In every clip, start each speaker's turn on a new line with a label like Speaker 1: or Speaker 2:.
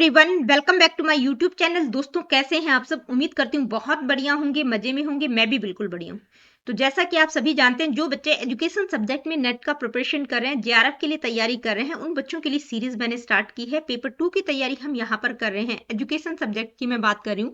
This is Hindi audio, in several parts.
Speaker 1: Everyone, welcome back to my YouTube channel. दोस्तों, कैसे हैं आप सब? उम्मीद करती हूँ बहुत बढ़िया होंगे, मजे में होंगे। मैं भी बिल्कुल बढ़िया हूँ। तो जैसा कि आप सभी जानते हैं, जो बच्चे एजुकेशन सब्जेक्ट में नेट का प्रिपरेशन कर रहे हैं, जेआरएफ के लिए तैयारी कर रहे हैं, उन बच्चों के लिए सीरीज मैंने स्टार्ट की है। पेपर 2 की तैयारी हम यहाँ पर कर रहे हैं। एजुकेशन सब्जेक्ट की मैं बात कर रही हूँ।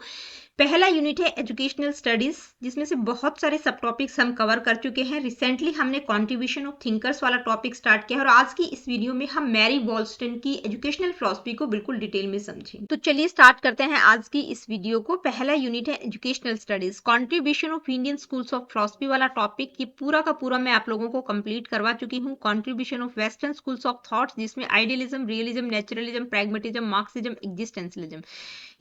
Speaker 1: पहला यूनिट है एजुकेशनल स्टडीज, जिसमें से बहुत सारे सब टॉपिक्स हम कवर कर चुके हैं। रिसेंटली हमने कॉन्ट्रीब्यूशन ऑफ थिंकर्स वाला टॉपिक स्टार्ट किया है, और आज की इस वीडियो में हम मैरी वॉल्स्टन की एजुकेशनल फिलॉसफी को बिल्कुल डिटेल में समझेंगे। तो चलिए स्टार्ट करते हैं आज की इस वीडियो को। पहला यूनिट है educational studies, contribution of Indian schools of philosophy वाला टॉपिक। ये पूरा का पूरा मैं आप लोगों को कंप्लीट करवा चुकी हूँ। Contribution of western schools of thoughts, जिसमें idealism, realism, naturalism, pragmatism, Marxism, existentialism,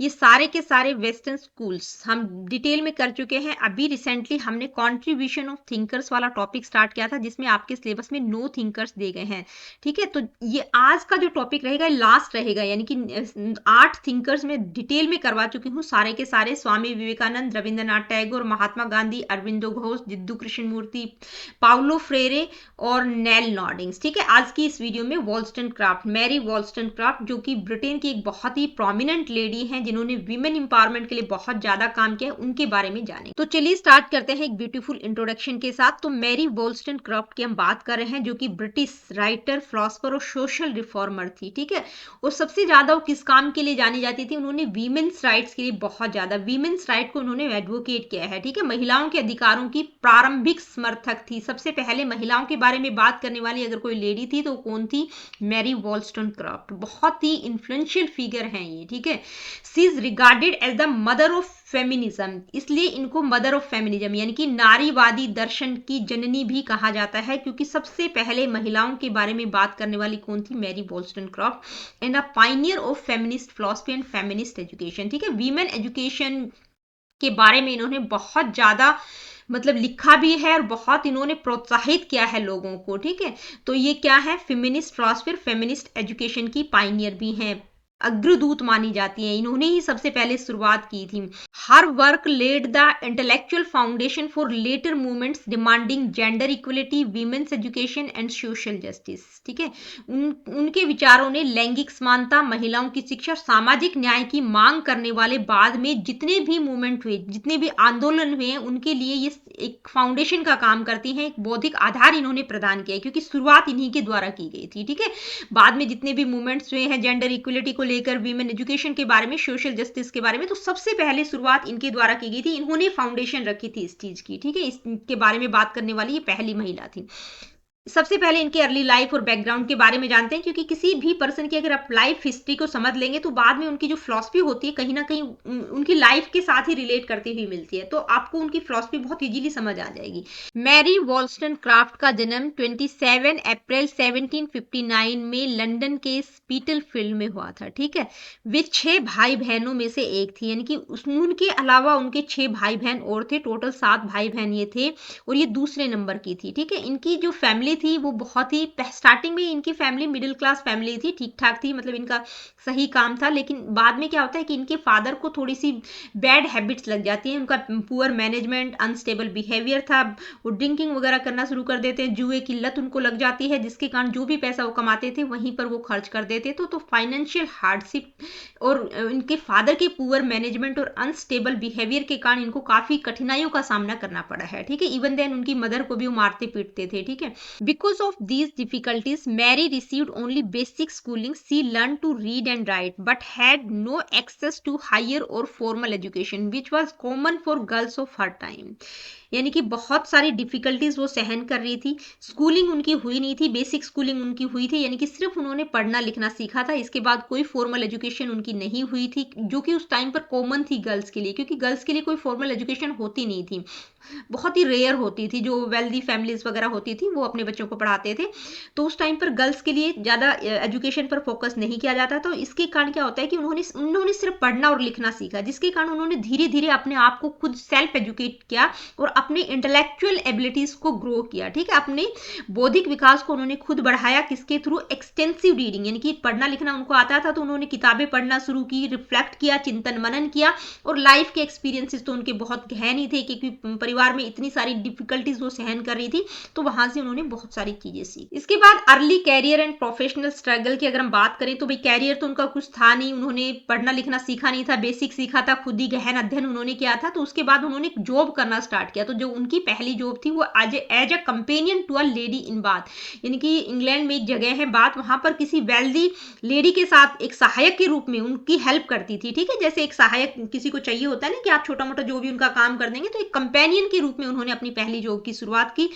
Speaker 1: ये सारे के सारे वेस्टर्न स्कूल्स हम डिटेल में कर चुके हैं। अभी रिसेंटली हमने कॉन्ट्रीब्यूशन ऑफ थिंकर्स वाला टॉपिक स्टार्ट किया था, जिसमें आपके सिलेबस में 9 थिंकर्स दे गए हैं। ठीक है, तो ये आज का जो टॉपिक रहेगा लास्ट रहेगा, यानी कि 8 थिंकर्स में डिटेल में करवा चुकी हूँ। सारे के सारे स्वामी विवेकानंद, रविंद्रनाथ टैगोर, महात्मा गांधी, अरविंदो घोष, जिद्दू कृष्णमूर्ति, पाउलो फ्रेरे और नेल नॉर्डिंग्स। ठीक है, आज की इस वीडियो में वॉल्स्टनक्राफ्ट, मैरी वॉल्स्टनक्राफ्ट, जो कि ब्रिटेन की एक बहुत ही प्रोमिनेंट लेडी हैं, जिन्होंने विमेन इंपावरमेंट के लिए बहुत ज्यादा काम किया है, उनके बारे में जाने। तो चलिए स्टार्ट करते हैं एक ब्यूटीफुल इंट्रोडक्शन के साथ। तो मैरी वॉल्स्टनक्राफ्ट की हम बात कर रहे हैं, जो कि ब्रिटिश राइटर, फिलोसोफर और सोशल रिफॉर्मर थी। ठीक है, और सबसे ज्यादा वो किस काम के लिए जानी जाती थी? उन्होंने वीमेन्स राइट्स के लिए बहुत ज्यादा, वीमेन्स राइट को उन्होंने एडवोकेट किया है। ठीक है, महिलाओं के अधिकारों की प्रारंभिक समर्थक थी। सबसे पहले महिलाओं के बारे में बात करने वाली अगर कोई लेडी थी तो कौन थी? Mary Wollstonecraft. बहुत ही इन्फ्लुएंशियल फिगर हैं ये। ठीक है, she is regarded as the mother of feminism, इसलिए इनको मदर ऑफ फेमिनिज्म यानी कि नारीवादी दर्शन की जननी भी कहा जाता है, क्योंकि सबसे पहले महिलाओं के बारे में बात करने वाली कौन थी? Mary Wollstonecraft, and a pioneer of feminist philosophy and feminist education. ठीक है, वीमेन एजुकेशन के बारे में इन्होंने बहुत ज्यादा लिखा भी है, और बहुत इन्होंने प्रोत्साहित किया है लोगों को। ठीक है, तो ये क्या है? फेमिनिस्ट फिलॉसफी, फेमिनिस्ट एजुकेशन की पायनियर भी हैं, अग्रदूत मानी जाती है। इन्होंने ही सबसे पहले शुरुआत की थी। Her work led the intellectual foundation for later movements demanding gender equality, women's education and social justice. ठीक है, उनके विचारों ने लैंगिक समानता, महिलाओं की शिक्षा, सामाजिक न्याय की मांग करने वाले बाद में जितने भी मूवमेंट हुए, जितने भी आंदोलन हुए हैं, उनके लिए ये एक फाउंडेशन का काम करती हैं, एक बौद्धिक आधार इन्होंने प्रदान किया है, क्योंकि शुरुआत इन्हीं के द्वारा की गई थी। ठीक है, बाद में जितने भी मूवमेंट्स हुए हैं जेंडर इक्वलिटी को लेकर, वीमेन एजुकेशन के बारे में, सोशल जस्टिस के बारे में, तो सबसे पहले शुरुआत इनके द्वारा की गई थी। इन्होंने फाउंडेशन रखी थी इस चीज की। ठीक है, इसके बारे में बात करने वाली ये पहली महिला थी। सबसे पहले इनकी अर्ली लाइफ और बैकग्राउंड के बारे में जानते हैं, क्योंकि किसी भी पर्सन की अगर आप लाइफ हिस्ट्री को समझ लेंगे तो बाद में उनकी जो फिलॉसफी होती है कहीं ना कहीं उनकी लाइफ के साथ ही रिलेट करती हुई मिलती है, तो आपको उनकी फिलॉसफी बहुत इजीली समझ आ जाएगी। मैरी वॉल्स्टनक्राफ्ट का जन्म 27 अप्रैल 1759 में लंदन के स्पीटलफील्ड में हुआ था। ठीक है, वे 6 भाई बहनों में से एक थी, यानी कि उनके अलावा उनके 6 भाई बहन और थे। टोटल 7 भाई बहन ये थे, और ये दूसरे नंबर की थी। ठीक है, इनकी जो फैमिली थी वो बहुत ही, स्टार्टिंग में इनकी फैमिली मिडिल क्लास फैमिली थी, ठीक ठाक थी, इनका सही काम था। लेकिन बाद में क्या होता है कि इनके फादर को थोड़ी सी बैड हैबिट्स लग जाती हैं। उनका पुअर मैनेजमेंट, अनस्टेबल बिहेवियर था, वो ड्रिंकिंग वगैरह करना शुरू कर देते हैं, जुए की लत उनको लग जाती है, जिसके कारण जो भी पैसा वो कमाते थे वहीं पर वो खर्च कर देते। तो फाइनेंशियल हार्डशिप और इनके फादर के पुअर मैनेजमेंट और अनस्टेबल बिहेवियर के कारण इनको काफी कठिनाइयों का सामना करना पड़ा है। ठीक है, इवन देन उनकी मदर को भी वो मारते पीटते थे। ठीक है, Because of these difficulties, Mary received only basic schooling. She learned to read and write, but had no access to higher or formal education, which was common for girls of her time. यानी कि बहुत सारी डिफिकल्टीज वो सहन कर रही थी। स्कूलिंग उनकी हुई नहीं थी, बेसिक स्कूलिंग उनकी हुई थी, यानी कि सिर्फ उन्होंने पढ़ना लिखना सीखा था। इसके बाद कोई फॉर्मल एजुकेशन उनकी नहीं हुई थी, जो कि उस टाइम पर कॉमन थी गर्ल्स के लिए, क्योंकि गर्ल्स के लिए कोई फॉर्मल एजुकेशन होती नहीं थी, बहुत ही रेयर होती थी। जो वेल्दी फैमिलीज वगैरह होती थी वो अपने बच्चों को पढ़ाते थे, तो उस टाइम पर गर्ल्स के लिए ज़्यादा एजुकेशन पर फोकस नहीं किया जाता। तो इसके कारण क्या होता है कि उन्होंने सिर्फ पढ़ना और लिखना सीखा, जिसके कारण उन्होंने धीरे धीरे अपने आप को खुद सेल्फ एजुकेट किया और अपने इंटेलेक्चुअल एबिलिटीज को ग्रो किया, ठीक है, अपने बौद्धिक विकास को उन्होंने खुद बढ़ाया। किसके थ्रू? एक्सटेंसिव रीडिंग, यानी कि पढ़ना लिखना उनको आता था तो उन्होंने किताबें पढ़ना शुरू की, रिफ्लेक्ट किया, चिंतन मनन किया। और लाइफ के एक्सपीरियंसेस तो उनके बहुत गहन ही थे, क्योंकि परिवार में इतनी सारी डिफिकल्टीज वो सहन कर रही थी, तो वहां से उन्होंने बहुत सारी चीजें सीखी। इसके बाद early career and professional struggle की अगर हम बात करें तो भाई कैरियर तो उनका कुछ था नहीं, उन्होंने पढ़ना लिखना सीखा नहीं था, बेसिक सीखा था, खुद ही गहन अध्ययन उन्होंने किया था। तो उसके बाद उन्होंने जॉब करना स्टार्ट किया। तो जो उनकी पहली जॉब थी वो as a companion to a lady in Bath, यानी कि इंग्लैंड में एक जगह है बाथ, वहां पर किसी वेल्दी लेडी के साथ एक सहायक के रूप में उनकी हेल्प करती थी, ठीक है, जैसे एक सहायक किसी को चाहिए होता है ना कि आप छोटा मोटा जो भी उनका काम कर देंगे, तो एक कंपेनियन के रूप में उन्होंने अपनी पहली जॉब की शुरुआत की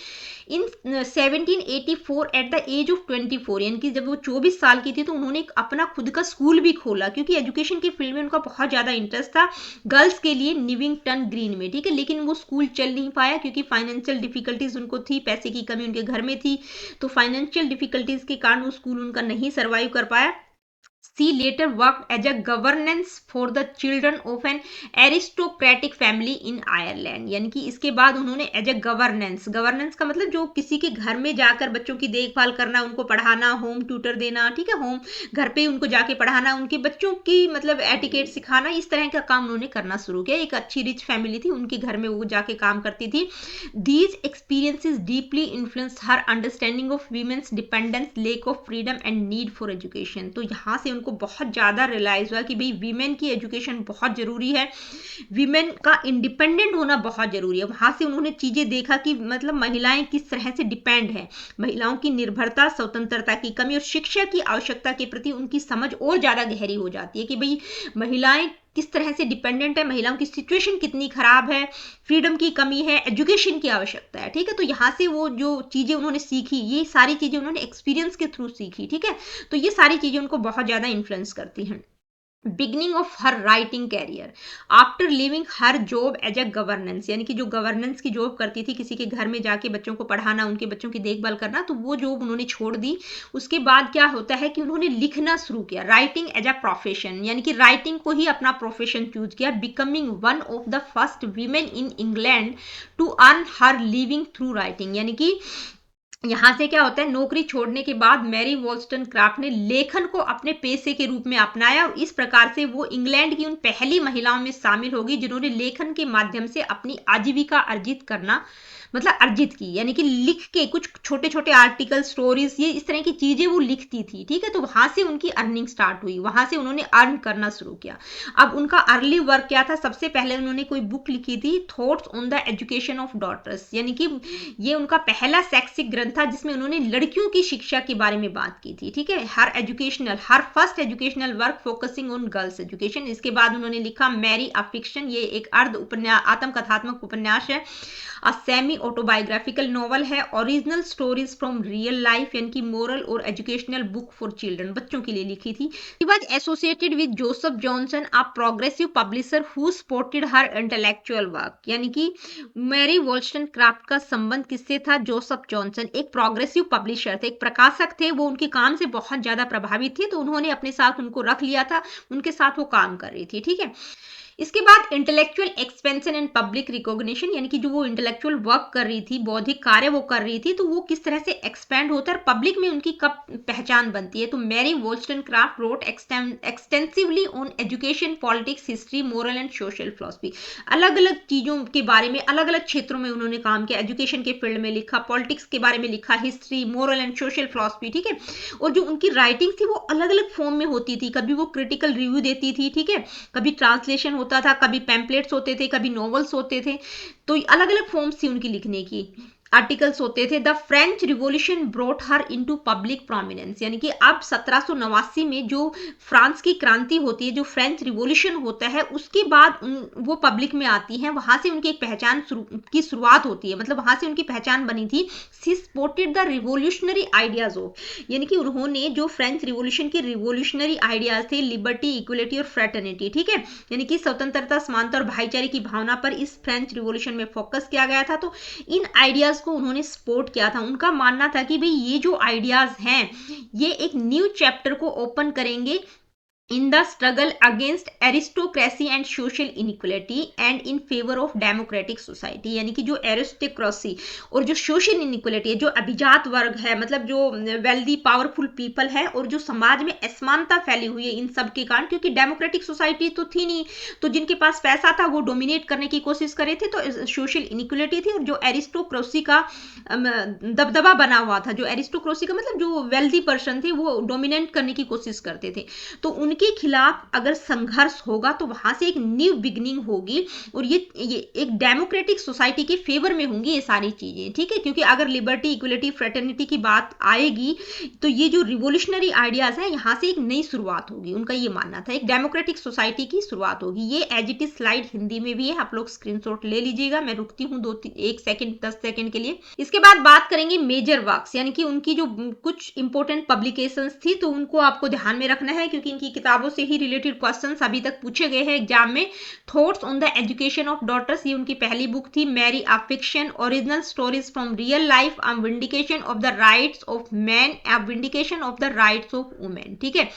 Speaker 1: इन 1784 एट द एज ऑफ 24, यानी कि जब वो 24 साल की थी तो उन्होंने एक अपना खुद का स्कूल भी खोला, क्योंकि एजुकेशन की फील्ड में उनका बहुत ज़्यादा इंटरेस्ट था गर्ल्स के लिए निविंगटन ग्रीन में, ठीक है। लेकिन वो स्कूल चल नहीं पाया क्योंकि फाइनेंशियल डिफिकल्टीज उनको थी, पैसे की कमी उनके घर में थी, तो फाइनेंशियल डिफिकल्टीज के कारण वो स्कूल उनका नहीं सर्वाइव कर पाया। She later worked as a governess for the children of an aristocratic family in Ireland, यानी कि इसके बाद उन्होंने एज ए गवर्नेंस का मतलब जो किसी के घर में जाकर बच्चों की देखभाल करना, उनको पढ़ाना, होम ट्यूटर देना, ठीक है, होम घर पे उनको जाके पढ़ाना, उनके बच्चों की मतलब एटिकेट सिखाना, इस तरह का काम उन्होंने करना शुरू किया। एक अच्छी रिच फैमिली थी, उनके घर में वो जाके काम करती थी। These experiences deeply influenced her understanding of women's dependence, lack of freedom and need for education। तो यहाँ से उनको बहुत ज़्यादा रियलाइज हुआ कि भाई वीमेन की एजुकेशन बहुत ज़रूरी है, वीमेन का इंडिपेंडेंट होना बहुत ज़रूरी है। वहाँ से उन्होंने चीज़ें देखा कि मतलब महिलाएं किस तरह से डिपेंड है, महिलाओं की निर्भरता, स्वतंत्रता की कमी और शिक्षा की आवश्यकता के प्रति उनकी समझ और ज़्यादा गहरी हो जाती है कि भाई महिलाएं किस तरह से डिपेंडेंट है, महिलाओं की सिचुएशन कितनी खराब है, फ्रीडम की कमी है, एजुकेशन की आवश्यकता है, ठीक है। तो यहाँ से वो जो चीज़ें उन्होंने सीखी, ये सारी चीज़ें उन्होंने एक्सपीरियंस के थ्रू सीखी, ठीक है। तो ये सारी चीज़ें उनको बहुत ज़्यादा इन्फ्लुएंस करती हैं। Beginning of her writing career after living her job as a governess, यानी कि जो गवर्नेंस की जॉब करती थी, किसी के घर में जाके बच्चों को पढ़ाना, उनके बच्चों की देखभाल करना, तो वो जॉब उन्होंने छोड़ दी। उसके बाद क्या होता है कि उन्होंने लिखना शुरू किया, राइटिंग एज अ प्रोफेशन, यानी कि राइटिंग को ही अपना प्रोफेशन चूज किया, becoming one of the first women in England to earn her living through writing. यानी कि यहाँ से क्या होता है, नौकरी छोड़ने के बाद मैरी वॉल्स्टनक्राफ्ट ने लेखन को अपने पेशे के रूप में अपनाया और इस प्रकार से वो इंग्लैंड की उन पहली महिलाओं में शामिल होगी जिन्होंने लेखन के माध्यम से अपनी आजीविका अर्जित की, यानी कि लिख के कुछ छोटे छोटे आर्टिकल, स्टोरीज, ये इस तरह की चीजें वो लिखती थी, ठीक है। तो वहां से उनकी अर्निंग स्टार्ट हुई, वहां से उन्होंने अर्न करना शुरू किया। अब उनका अर्ली वर्क क्या था? सबसे पहले उन्होंने कोई बुक लिखी थी, thoughts on the education of daughters, यानी कि ये उनका पहला शैक्षिक ग्रंथ था जिसमें उन्होंने लड़कियों की शिक्षा के बारे में बात की थी, ठीक है। Her first educational work focusing on girls education. इसके बाद उन्होंने लिखा मैरी अ फिक्शन, ये एक अर्ध उपन्यास, आत्मकथात्मक उपन्यास है। अ सेमी ऑटोबायोग्राफिकल नॉवल है। Original stories from real life, यानी कि मोरल और एजुकेशनल बुक फॉर चिल्ड्रन, बच्चों के लिए लिखी थी। She was associated with Joseph Johnson, a progressive publisher who supported her intellectual work, यानी कि मैरी वॉल्स्टनक्राफ्ट का संबंध किससे था? जोसेफ जॉनसन एक प्रोग्रेसिव पब्लिशर थे, एक प्रकाशक थे, वो उनके काम से बहुत ज्यादा प्रभावित थे, तो उन्होंने अपने साथ उनको रख लिया था, उनके साथ वो काम कर रही थी, ठीक है। इसके बाद intellectual expansion and public recognition, यानी कि जो वो इंटेलेक्चुअल वर्क कर रही थी, बौद्धिक कार्य वो कर रही थी, तो वो किस तरह से एक्सपेंड होता है और पब्लिक में उनकी कब पहचान बनती है। तो Mary Wollstonecraft wrote extensively on education, politics, history, moral and social philosophy. अलग अलग चीजों के बारे में, अलग अलग क्षेत्रों में उन्होंने काम किया, एजुकेशन के फील्ड में लिखा, पॉलिटिक्स के बारे में लिखा, history, moral and social philosophy, ठीक है। और जो उनकी राइटिंग थी वो अलग अलग फॉर्म में होती थी, कभी वो क्रिटिकल रिव्यू देती थी, ठीक है, कभी ट्रांसलेशन होता था, कभी पैम्पलेट्स होते थे, कभी नॉवेल्स होते थे, तो अलग अलग फॉर्म्स थी उनकी लिखने की, आर्टिकल्स होते थे। The French revolution brought her into public prominence, यानी कि अब 1789 में जो फ्रांस की क्रांति होती है, जो फ्रेंच रिवॉल्यूशन होता है, उसके बाद वो पब्लिक में आती हैं, वहां से उनकी एक पहचान की शुरुआत होती है, मतलब वहां से उनकी पहचान बनी थी। She supported the revolutionary ideas of, यानी कि उन्होंने जो फ्रेंच रिवॉल्यूशन के रिवॉल्यूशनरी आइडियाज थे, लिबर्टी, इक्वलिटी और फ्रेटर्निटी, ठीक है, यानी कि स्वतंत्रता, समानता और भाईचारे की भावना पर इस फ्रेंच रिवॉल्यूशन में फोकस किया गया था। तो इन आइडियाज को उन्होंने सपोर्ट किया था। उनका मानना था कि भाई ये जो आइडियाज हैं ये एक न्यू चैप्टर को ओपन करेंगे in the struggle against aristocracy and social inequality and in favour of democratic society. यानी कि जो एरिस्टोक्रेसी और जो सोशल इनइक्वलिटी है, जो अभिजात वर्ग है, मतलब जो वेल्दी पावरफुल पीपल है, और जो समाज में असमानता फैली हुई है इन सब के कारण, क्योंकि डेमोक्रेटिक सोसाइटी तो थी नहीं, तो जिनके पास पैसा था वो डोमिनेट करने की कोशिश करे थे, तो सोशल इनइक्वलिटी थी। और जो एरिस्टोक्रेसी का दबदबा बना हुआ था, जो एरिस्टोक्रेसी का मतलब जो वेल्दी पर्सन थे वो डोमिनेट करने की कोशिश करते थे, तो उनके खिलाफ अगर संघर्ष होगा तो वहां से एक न्यू बिगनिंग होगी, और ये एक डेमोक्रेटिक सोसाइटी के फेवर में होंगी ये सारी चीजें, ठीक है। क्योंकि अगर लिबर्टी, इक्वलिटी, फ्रेटर्निटी की बात आएगी तो ये जो रिवोल्यूशनरी आइडियाज है यहाँ से एक नई शुरुआत होगी, उनका ये मानना था, एक डेमोक्रेटिक सोसाइटी की शुरुआत होगी। ये as it is slide Hindi में भी है, आप लोग स्क्रीनशॉट ले लीजिएगा। मैं रुकती हूँ 1 सेकंड 10 सेकंड के लिए। इसके बाद बात करेंगे मेजर वर्क्स, यानी कि उनकी जो कुछ इंपॉर्टेंट पब्लिकेशंस थी, तो उनको आपको ध्यान में रखना है, क्योंकि इनकी किताबों से ही रिलेटेड क्वेश्चंस अभी तक पूछे गए हैं एग्जाम में। Thoughts on the education of daughters, ये उनकी पहली बुक थी। Mary a fiction, original stories from real life, a vindication of the rights of man, a vindication of the rights of women, ठीक है।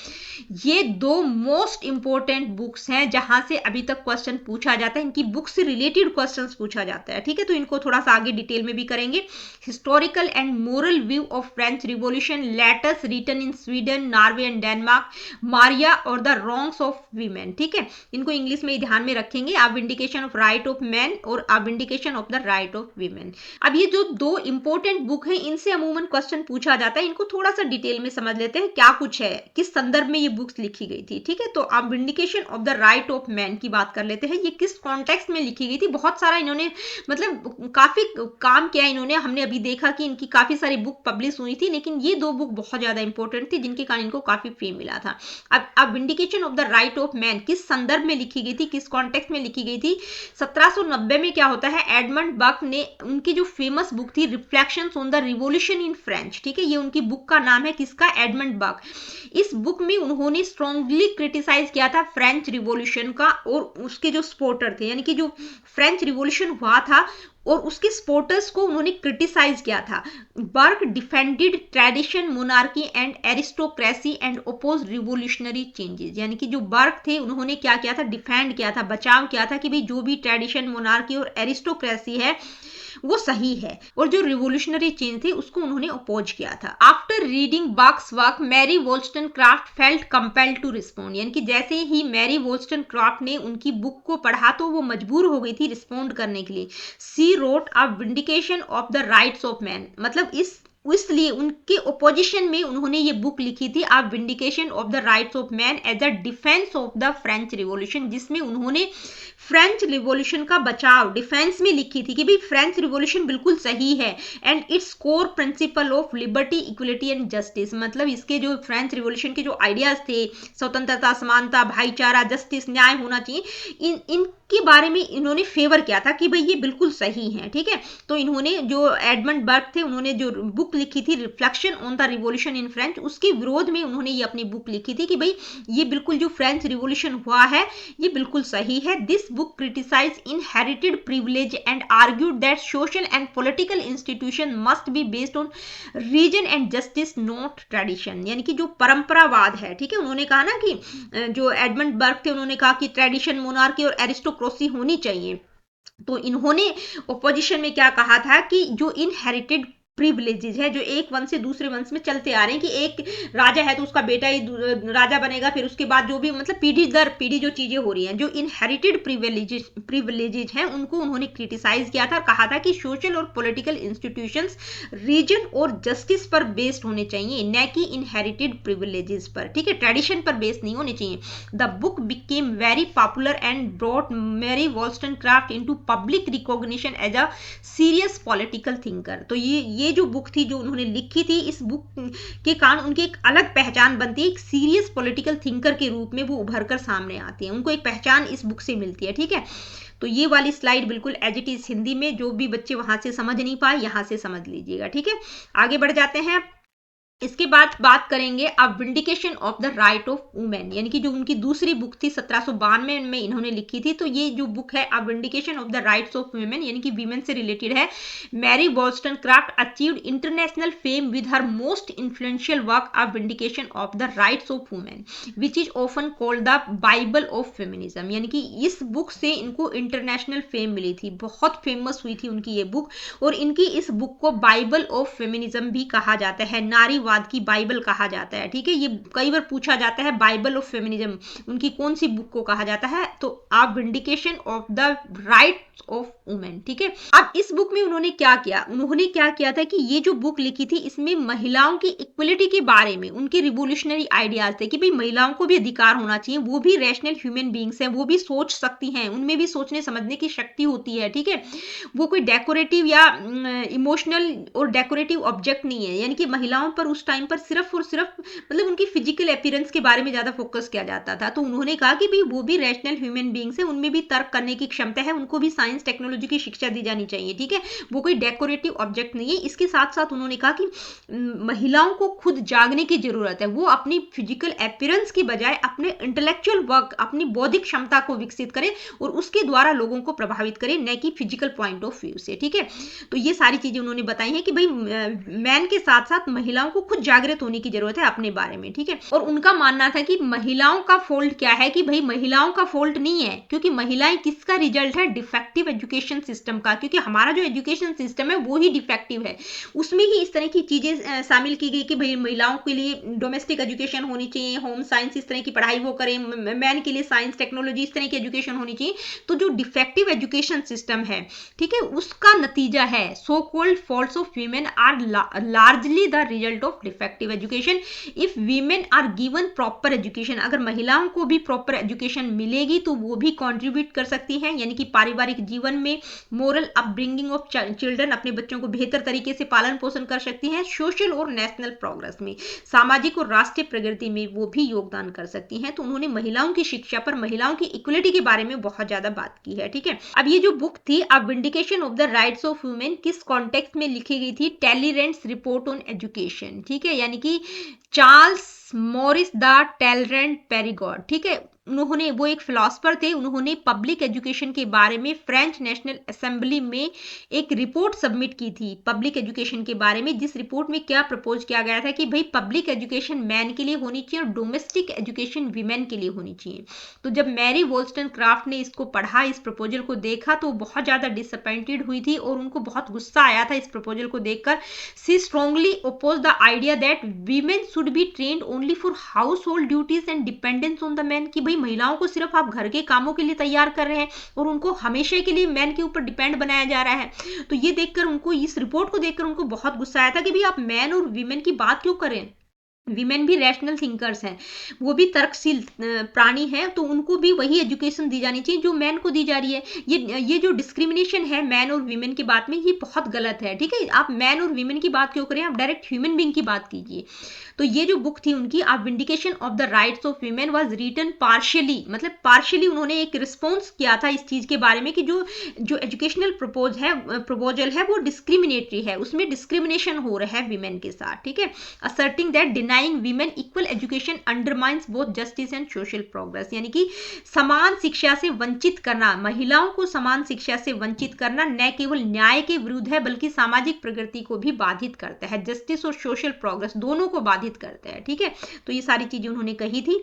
Speaker 1: ये 2 मोस्ट इंपॉर्टेंट बुक्स हैं जहां से अभी तक क्वेश्चन पूछा जाता है, इनकी बुक से रिलेटेड क्वेश्चंस पूछा जाता है, ठीक है। तो इनको थोड़ा सा आगे डिटेल में भी करेंगे। Historical and moral view of French revolution, letters written in Sweden, Norway and Denmark, Maria और द रॉन्ग्स ऑफ वीमेन, ठीक है। इनको इंग्लिश में ध्यान में रखेंगे, a vindication of right of man और a vindication of the right of women. अब ये जो 2 इंपॉर्टेंट बुक है, इनसे अमूमन क्वेश्चन पूछा जाता है, इनको थोड़ा सा डिटेल में समझ लेते हैं क्या कुछ है, किस संदर्भ में ये बुक्स लिखी गई थी, ठीक है। तो अब vindication of the right of man की बात कर लेते हैं। ये किस कॉन्टेक्स्ट में लिखी गई थी, बहुत सारा इन्होंने मतलब काफी काम किया इन्होंने, हमने अभी देखा कि इनकी काफी सारी बुक पब्लिश हुई थी, लेकिन ये 2 बुक बहुत ज्यादा इंपॉर्टेंट थी, जिनके कारण इनको काफी फेम मिला था। अब vindication of the right of man किस संदर्भ में लिखी गई थी, किस कॉन्टेक्स्ट में लिखी गई थी। 1790 में क्या होता है, एडमंड बर्क ने उनकी जो फेमस बुक थी reflections on the revolution in French, ठीक है, ये उनकी बुक का नाम है, किसका, एडमंड बर्क। इस बुक में उन्होंने स्ट्रांगली क्रिटिसाइज किया था फ्रेंच रिवॉल्यूशन का, और उसके जो सपोर्टर थे, यानी कि जो फ्रेंच रिवॉल्यूशन हुआ था और उसके सपोर्टर्स को उन्होंने क्रिटिसाइज किया था। Burke defended tradition, monarchy and aristocracy and oppose revolutionary changes. यानी कि जो बर्क थे उन्होंने क्या किया था, डिफेंड किया था, बचाव किया था कि भाई जो भी ट्रेडिशन, मोनार्की और एरिस्टोक्रेसी है वो सही है, और जो रिवोल्यूशनरी चेंज थे उसको उन्होंने अपोज किया था। After reading Burke's work, Mary Wollstonecraft felt compelled to respond, यानी कि जैसे ही मैरी वोल्स्टनक्राफ्ट ने उनकी बुक को पढ़ा तो वो मजबूर हो गई थी रिस्पोंड करने के लिए। She wrote a vindication of the rights of man, मतलब इसलिए उनके ओपोजिशन में उन्होंने ये बुक लिखी थी, a vindication of the rights of man as a defence of the French revolution, जिसमें उन्होंने फ्रेंच रिवॉल्यूशन का बचाव डिफेंस में लिखी थी कि भाई फ्रेंच रिवॉल्यूशन बिल्कुल सही है, and its core principle of liberty, equality and justice, मतलब इसके जो फ्रेंच रिवॉल्यूशन के जो आइडियाज थे, स्वतंत्रता, समानता, भाईचारा, जस्टिस, न्याय होना चाहिए, इनके बारे में इन्होंने फेवर किया था कि भाई ये बिल्कुल सही है, ठीक है। तो इन्होंने जो एडमंड बर्क थे, उन्होंने जो बुक लिखी थी reflection on the revolution in French, उसके विरोध में उन्होंने ये अपनी बुक लिखी थी कि भाई ये बिल्कुल जो फ्रेंच रिवॉल्यूशन हुआ है ये बिल्कुल सही है। This book criticized inherited privilege and argued that social and political institution must be based on reason and justice, not tradition, यानी कि जो परंपरावाद है, ठीक है। उन्होंने कहा ना कि जो एडमंड बर्क थे उन्होंने कहा कि ट्रेडिशन, मोनार्की और एरिस्टोक्रेसी होनी चाहिए, तो इन्होंने ओपोजिशन में क्या कहा था कि जो इनहेरिटेड प्रिविलेजेस है, जो एक वंश से दूसरे वंश में चलते आ रहे हैं, कि एक राजा है तो उसका बेटा ही राजा बनेगा, फिर उसके बाद जो भी मतलब पीढ़ी दर पीढ़ी जो चीजें हो रही हैं, जो इनहेरिटेड प्रिविलेजेस हैं उनको उन्होंने क्रिटिसाइज किया था और कहा था कि सोशल और पॉलिटिकल इंस्टीट्यूशंस रीजन और जस्टिस पर बेस्ड होने चाहिए, न कि इनहेरिटेड प्रिविलेजेस पर, ठीक है, ट्रेडिशन पर बेस्ड नहीं होने चाहिए। The book became very popular and brought Mary Wollstonecraft into public recognition as a serious political thinker. तो ये जो बुक थी जो उन्होंने लिखी थी, इस बुक के कारण उनकी एक अलग पहचान बनती है, एक सीरियस पॉलिटिकल थिंकर के रूप में वो उभर कर सामने आते हैं, उनको एक पहचान इस बुक से मिलती है, ठीक है। तो ये वाली स्लाइड बिल्कुल एज इट इज हिंदी में, जो भी बच्चे वहां से समझ नहीं पाए यहाँ से समझ लीजिएगा, ठीक है। आगे बढ़ जाते हैं। इसके बाद बात करेंगे अब vindication of the right of women, यानी कि जो उनकी दूसरी बुक थी 1792 में इन्होंने लिखी थी। तो ये जो बुक है अब vindication of the rights of women, यानी कि वीमेन से रिलेटेड है। Mary Wollstonecraft achieved international fame with her most influential work a vindication of the rights of women which is often called the Bible of feminism, यानी कि इस बुक से इनको इंटरनेशनल फेम मिली थी, बहुत फेमस हुई थी उनकी ये बुक। और इनकी इस बुक को बाइबल ऑफ फेमिनिज्म भी कहा जाता है, नारी वाद की बाइबल कहा जाता है। ठीक है, ये कई बार पूछा जाता है बाइबल ऑफ फेमिनिज्म उनकी कौन सी बुक को कहा जाता है, तो आप vindication of the rights of women. ठीक है, अब इस बुक में उन्होंने क्या किया था कि ये जो बुक लिखी थी इसमें महिलाओं की इक्वलिटी के बारे में उनके रिवोल्यूशनरी आइडियाज थे कि भाई महिलाओं को भी अधिकार होना चाहिए, वो भी रैशनल ह्यूमन बींग्स हैं, वो भी सोच सकती हैं, उनमें भी सोचने समझने की शक्ति होती है। ठीक है, वो कोई डेकोरेटिव या इमोशनल और डेकोरेटिव ऑब्जेक्ट नहीं है, यानी कि महिलाओं पर उस टाइम पर सिर्फ और सिर्फ मतलब उनकी फिजिकल अपीयरेंस के बारे में ज्यादा फोकस किया जाता था। तो उन्होंने कहा कि भाई वो भी रैशनल ह्यूमन बींग्स है, उनमें भी तर्क करने की क्षमता है, उनको भी साइंस टेक्नोलॉजी की शिक्षा दी जानी चाहिए। ठीक है, वो कोई डेकोरेटिव ऑब्जेक्ट नहीं है। इसके साथ साथ उन्होंने कहा कि महिलाओं को खुद जागने की जरूरत है, वो अपनी फिजिकल अपीयरेंस की बजाय अपने इंटेलेक्चुअल वर्क, अपनी बौद्धिक क्षमता को विकसित करें और उसके द्वारा लोगों को प्रभावित करें, न कि फिजिकल पॉइंट ऑफ व्यू से। ठीक है, तो ये सारी चीजें उन्होंने बताई हैं कि भाई मैन के साथ साथ महिलाओं को खुद जागृत होने की जरूरत है अपने बारे में। ठीक है, और उनका मानना था कि महिलाओं का फॉल्ट क्या है, कि भाई महिलाओं का फॉल्ट नहीं है, क्योंकि महिलाएं किसका रिजल्ट है, डिफेक्टिव एजुकेशन सिस्टम का, क्योंकि हमारा जो एजुकेशन सिस्टम है वो ही डिफेक्टिव है। उसमें ही इस तरह की चीजें शामिल की गई कि भाई महिलाओं के लिए डोमेस्टिक एजुकेशन होनी चाहिए, होम साइंस इस तरह की पढ़ाई वो करें, मैन के लिए साइंस टेक्नोलॉजी इस तरह की एजुकेशन होनी चाहिए। तो जो डिफेक्टिव एजुकेशन सिस्टम है, ठीक है, उसका नतीजा है so called faults of women are largely the result of defective education if women are given proper education. अगर महिलाओं को भी प्रॉपर एजुकेशन मिलेगी तो वो भी कंट्रीब्यूट कर सकती हैं, यानी कि पारिवारिक जीवन में, मोरल अपब्रिंगिंग ऑफ चिल्ड्रन, अपने बच्चों को बेहतर तरीके से पालन पोषण कर सकती हैं, सोशल और नेशनल प्रोग्रेस में, सामाजिक और राष्ट्रीय प्रगति में वो भी योगदान कर सकती हैं। तो उन्होंने महिलाओं की शिक्षा पर, महिलाओं की इक्वलिटी के बारे में बहुत ज्यादा बात की है। ठीक है, अब ये जो बुक थी अब vindication of the rights of women किस कॉन्टेक्स्ट में लिखी गई थी, टैलीरेंट्स रिपोर्ट ऑन एजुकेशन। ठीक है, यानी कि चार्ल्स मॉरिस द टैलरेंट पेरिगॉड, ठीक है, उन्होंने, वो एक फिलोसफर थे, उन्होंने पब्लिक एजुकेशन के बारे में फ्रेंच नेशनल असेंबली में एक रिपोर्ट सबमिट की थी पब्लिक एजुकेशन के बारे में, जिस रिपोर्ट में क्या प्रपोज किया गया था कि भाई पब्लिक एजुकेशन मैन के लिए होनी चाहिए और डोमेस्टिक एजुकेशन वीमेन के लिए होनी चाहिए। तो जब मैरी वॉल्स्टनक्राफ्ट ने इसको पढ़ा, इस प्रपोजल को देखा, तो बहुत ज़्यादा डिसअपॉइंटेड हुई थी और उनको बहुत गुस्सा आया था इस प्रपोजल को देखकर। She strongly oppose the idea that women should be trained only for household duties and dependence on the man, कि भाई महिलाओं को सिर्फ आप घर के कामों के लिए तैयार कर रहे हैं और उनको हमेशा के लिए मैन के ऊपर डिपेंड बनाया जा रहा है। तो ये देखकर उनको, इस रिपोर्ट को देखकर उनको बहुत गुस्सा आया था कि भाई आप मैन और वीमेन की बात क्यों करें, विमेन भी रैशनल थिंकर्स हैं, वो भी तर्कशील प्राणी हैं, तो उनको भी वही एजुकेशन दी जानी चाहिए जो मैन को दी जा रही है। ये जो डिस्क्रिमिनेशन है मैन और विमेन की बात में, ये बहुत गलत है। ठीक है, आप मैन और विमेन की बात क्यों करें, आप डायरेक्ट ह्यूमन बीइंग की बात कीजिए। तो ये जो बुक थी उनकी अब vindication of the rights of women was written partially, मतलब पार्शियली उन्होंने एक रिस्पॉन्स किया था इस चीज के बारे में कि जो एजुकेशनल प्रपोजल है वो डिस्क्रिमिनेटरी है, उसमें डिस्क्रिमिनेशन हो रहा है विमेन के साथ। ठीक है, asserting that denying women equal education undermines both justice and social progress, यानी कि समान शिक्षा से वंचित करना, महिलाओं को समान शिक्षा से वंचित करना न केवल न्याय के विरुद्ध है बल्कि सामाजिक प्रगति को भी बाधित करता है, जस्टिस और सोशल प्रोग्रेस दोनों को बाधित करता है। ठीक है, तो ये सारी चीजें उन्होंने कही थी।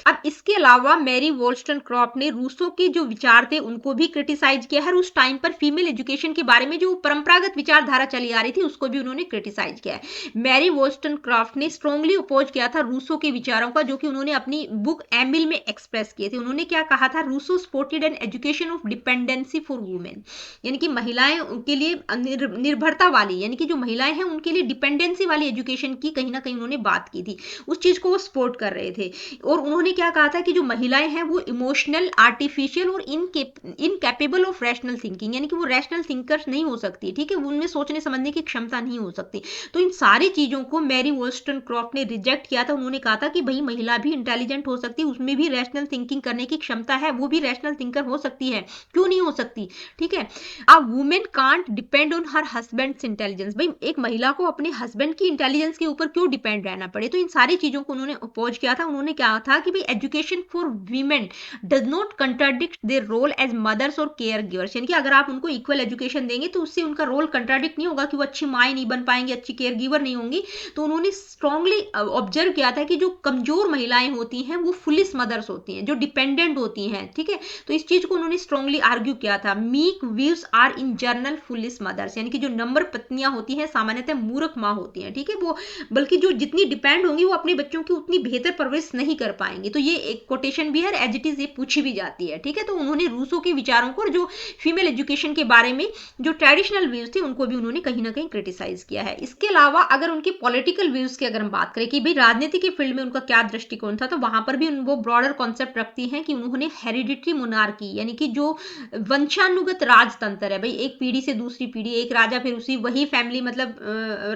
Speaker 1: अब इसके अलावा मैरी वॉल्स्टनक्रॉफ्ट ने रूसो के जो विचार थे उनको भी क्रिटिसाइज किया है, उस टाइम पर फीमेल एजुकेशन के बारे में जो परंपरागत विचारधारा चली आ रही थी उसको भी उन्होंने क्रिटिसाइज किया है। मैरी वॉल्स्टनक्रॉफ्ट ने स्ट्रांगली अपोज किया था रूसो के विचारों का, जो कि उन्होंने अपनी बुक एमिल में एक्सप्रेस किए थे। उन्होंने क्या कहा था, Rousseau supported an education of dependency for women, यानी कि महिलाएं के लिए निर्भरता वाली, यानी कि जो महिलाएं हैं उनके लिए डिपेंडेंसी वाली एजुकेशन की कहीं ना कहीं उन्होंने बात की थी, उस चीज को वो सपोर्ट कर रहे थे। और उन्होंने उन्होंने क्या कहा था कि जो महिलाएं हैं वो इमोशनल, आर्टिफिशियल और इनकैपेबल ऑफ रैशनल थिंकिंग, यानी कि वो रैशनल थिंकर्स नहीं हो सकती, ठीक है, उनमें सोचने समझने की क्षमता नहीं हो सकती। तो इन सारी चीजों को मैरी वोल्स्टनक्रॉफ्ट ने रिजेक्ट किया था। उन्होंने कहा था कि भाई महिला भी इंटेलिजेंट हो सकती है, उसमें भी रैशनल थिंकिंग करने की क्षमता है, वो भी रैशनल थिंकर हो सकती है, क्यों नहीं हो सकती, ठीक है। A women can't depend on her husband's intelligence, भाई एक महिला को अपने हस्बैंड की इंटेलिजेंस के ऊपर क्यों डिपेंड रहना पड़े। तो इन सारी चीजों को उन्होंने अपोज किया था। उन्होंने कहा था कि भाई education for women does not contradict their role as mothers और केयर गिवर्स, यानी कि अगर आप उनको इक्वल एजुकेशन देंगे तो उससे उनका रोल कंट्राडिक्ट नहीं होगा कि वो अच्छी माँ नहीं बन पाएंगी, अच्छी केयर गिवर नहीं होंगी। तो उन्होंने स्ट्रांगली ऑब्जर्व किया था कि जो कमजोर महिलाएं होती हैं वो फुलिस मदर्स होती हैं, जो डिपेंडेंट होती हैं, ठीक है। तो इस चीज को उन्होंने स्ट्रांगली आर्ग्यू किया था। Meek wives are in general foolish mothers, यानी कि जो नंबर पत्नियां होती हैं सामान्यतः मूर्ख माँ होती हैं, ठीक है, वो बल्कि जो जितनी डिपेंड होंगी वो अपने बच्चों की उतनी बेहतर परवरिश नहीं कर पाएंगी। तो ये एक कोटेशन भी है, एज इट इज ये पूछी भी जाती है, ठीक है। तो उन्होंने रूसो के विचारों को और जो फीमेल एजुकेशन के बारे में जो ट्रेडिशनल व्यूज थे उनको भी उन्होंने कहीं ना कहीं क्रिटिसाइज किया है। इसके अलावा अगर उनके पॉलिटिकल व्यूज की अगर हम बात करें कि भाई राजनीति के फील्ड में उनका क्या दृष्टिकोण था, तो वहां पर भी वो ब्रॉडर कॉन्सेप्ट रखती हैं कि उन्होंने हेरिडिटरी मोनार्की, यानी कि जो वंशानुगत राजतंत्र है, भाई एक पीढ़ी से दूसरी पीढ़ी एक राजा, फिर उसी वही फैमिली मतलब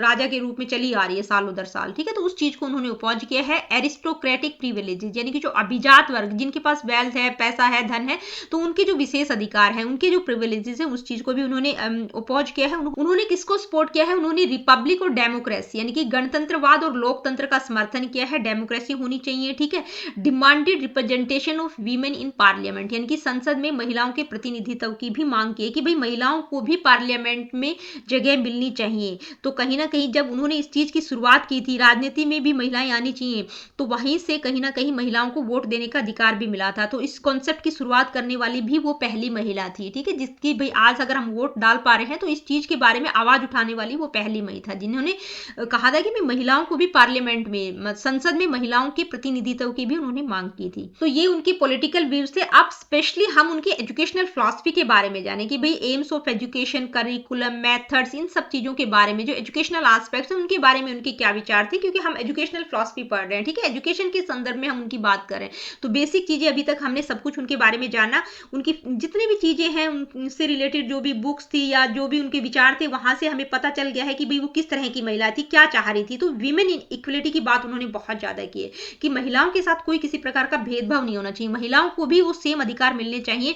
Speaker 1: राजा के रूप में चली आ रही है सालों दर साल, ठीक है। तो उस चीज को उन्होंने अपोज किया है। एरिस्टोक्रेटिक प्रिविलेजेस, यानी कि जो अभिजात वर्ग जिनके पास वेल्थ है, पैसा है, धन है, तो उनके जो विशेष अधिकार है, उनके जो प्रिविलेजेस है, उस चीज को भी उन्होंने अपोज किया है। उन्होंने किसको सपोर्ट किया है, उन्होंने रिपब्लिक और डेमोक्रेसी, यानी कि गणतंत्रवाद और लोकतंत्र का समर्थन किया है। डेमोक्रेसी होनी चाहिए, ठीक है। Demanded representation of women in parliament, यानी कि संसद में महिलाओं के प्रतिनिधित्व की भी मांग की है कि भाई महिलाओं को भी पार्लियामेंट में जगह मिलनी चाहिए। तो कहीं ना कहीं जब उन्होंने इस चीज की शुरुआत की थी, राजनीति में भी महिलाएं आनी चाहिए, तो वहीं से कहीं ना कहीं महिलाओं को वोट देने का अधिकार भी मिला था। तो इस कॉन्सेप्ट की शुरुआत करने वाली भी वो पहली महिला थी, ठीक है, जिसकी भाई आज अगर हम वोट डाल पा रहे हैं तो इस चीज के बारे में आवाज उठाने वाली वो पहली महिला था जिन्होंने कहा था कि मैं महिलाओं को भी पार्लियामेंट में, संसद में महिलाओं के प्रतिनिधित्व की भी उन्होंने मांग की थी। तो ये उनकी पॉलिटिकल व्यूज थे। अब स्पेशली हम उनकी एजुकेशनल फिलॉसफी के बारे में जाने कि भाई aims of education, curriculum, methods, इन सब चीजों के बारे में, जो एजुकेशनल एस्पेक्ट्स हैं उनके बारे में उनके क्या विचार थे, क्योंकि हम एजुकेशनल फिलॉसफी पढ़ रहे हैं, ठीक है, एजुकेशन के संदर्भ में हम उनकी बात कर रहे हैं। तो बेसिक चीजें अभी तक हमने सब कुछ उनके बारे में जाना। उनकी जितनी भी चीजें हैं उनसे रिलेटेड जो भी बुक्स थी या जो भी उनके विचार थे, वहां से हमें पता चल गया है कि भाई वो किस तरह की महिला थी, क्या चाह रही थी। तो विमेन इक्वलिटी की बात उन्होंने बहुत ज्यादा की है कि महिलाओं के साथ कोई किसी प्रकार का भेदभाव नहीं होना चाहिए, महिलाओं को भी वो सेम अधिकार मिलने चाहिए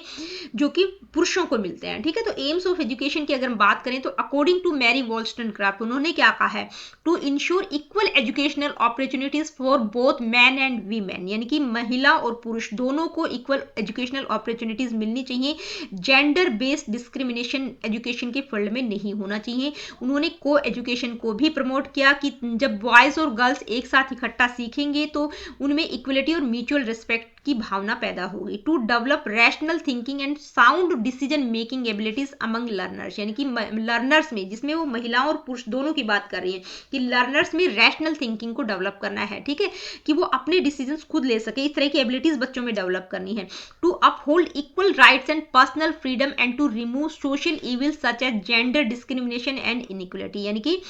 Speaker 1: जो कि पुरुषों को मिलते हैं, ठीक है। तो एम्स ऑफ एजुकेशन की अगर हम बात करें तो अकॉर्डिंग टू मैरी वोल्स्टनक्रॉफ्ट उन्होंने क्या कहा है, to ensure equal educational opportunities for both man and women, यानी कि महिला और पुरुष दोनों को इक्वल एजुकेशनल अपॉर्चुनिटीज मिलनी चाहिए। जेंडर बेस्ड डिस्क्रिमिनेशन एजुकेशन के फील्ड में नहीं होना चाहिए। उन्होंने को एजुकेशन को भी प्रमोट किया कि जब बॉयज और गर्ल्स एक साथ इकट्ठा सीखेंगे तो उनमें इक्वलिटी और म्यूचुअल रिस्पेक्ट की भावना पैदा होगी। To develop rational thinking and sound decision making abilities among learners, यानी कि लर्नर्स में, जिसमें वो महिलाओं और पुरुष दोनों की बात कर रही है, कि लर्नर्स में रैशनल थिंकिंग को डेवलप करना है, ठीक है, कि वो अपने डिसीजंस खुद ले सके, इस तरह की एबिलिटीज बच्चों में डेवलप करनी है। To uphold equal rights and personal freedom and to remove social evils such as gender discrimination and inequality, यानी कि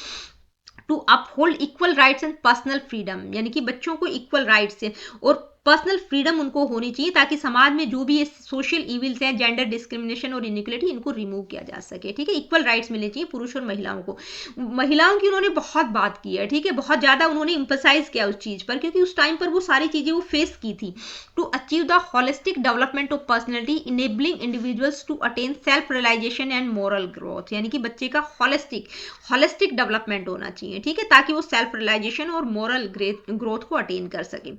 Speaker 1: to uphold equal rights and personal freedom, यानी कि बच्चों को इक्वल राइट्स है और पर्सनल फ्रीडम उनको होनी चाहिए ताकि समाज में जो भी ये सोशल इविल्स हैं, जेंडर डिस्क्रिमिनेशन और इनइक्वलिटी, इनको रिमूव किया जा सके, ठीक है। इक्वल राइट्स मिलने चाहिए पुरुष और महिलाओं को। महिलाओं की उन्होंने बहुत बात की है, ठीक है, बहुत ज्यादा उन्होंने इंपसाइज किया उस चीज पर, क्योंकि उस टाइम पर वो सारी चीजें वो फेस की थी। To achieve the holistic development of personality enabling individuals to attain self realisation and moral growth, यानी कि बच्चे का होलिस्टिक डेवलपमेंट होना चाहिए, ठीक है, ताकि वो सेल्फ रियलाइजेशन और मोरल ग्रोथ को अटेन कर सके।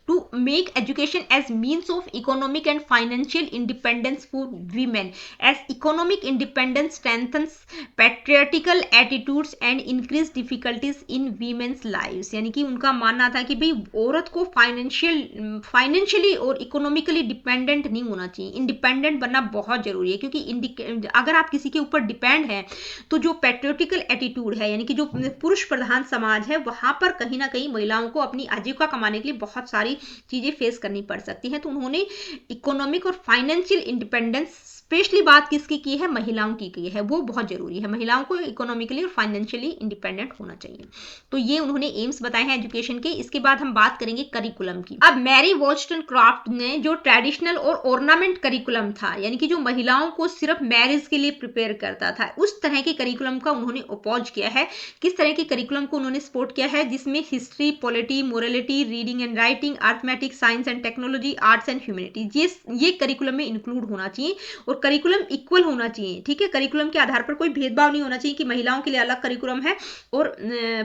Speaker 1: To make education as means of economic and financial independence for women, as economic independence strengthens patriarchal attitudes and increase difficulties in women's lives, यानी कि उनका मानना था कि भाई औरत को फाइनेंशियली और इकोनॉमिकली डिपेंडेंट नहीं होना चाहिए, इंडिपेंडेंट बनना बहुत जरूरी है, क्योंकि अगर आप किसी के ऊपर डिपेंड है तो जो पैट्रियोटिकल एटीट्यूड है, यानी कि जो पुरुष प्रधान समाज है, वहां पर कहीं ना कहीं महिलाओं को अपनी आजीविका कमाने के लिए बहुत सारी चीजें फेस करनी पड़ सकती हैं। तो उन्होंने इकोनॉमिक और फाइनेंशियल इंडिपेंडेंस स्पेशली बात किसकी की है, महिलाओं की है, वो बहुत जरूरी है, महिलाओं को इकोनॉमिकली और फाइनेंशियली इंडिपेंडेंट होना चाहिए। तो ये उन्होंने एम्स बताए हैं एजुकेशन के। इसके बाद हम बात करेंगे करिकुलम की। अब मैरी वॉल्स्टनक्रॉफ्ट ने जो ट्रेडिशनल और ऑर्नामेंट करिकुलम था, यानी कि जो महिलाओं को सिर्फ मैरिज के लिए प्रिपेयर करता था, उस तरह के करिकुलम का उन्होंने अपोज किया है। किस तरह के करिकुलम को उन्होंने सपोर्ट किया है, जिसमें history, polity, morality, reading and writing, arithmetics, science and technology, arts and humanities ये करिकुलम में इंक्लूड होना चाहिए और करिकुलम इक्वल होना चाहिए। ठीक है, करिकुलम के आधार पर कोई भेदभाव नहीं होना चाहिए कि महिलाओं के लिए अलग करिकुलम है और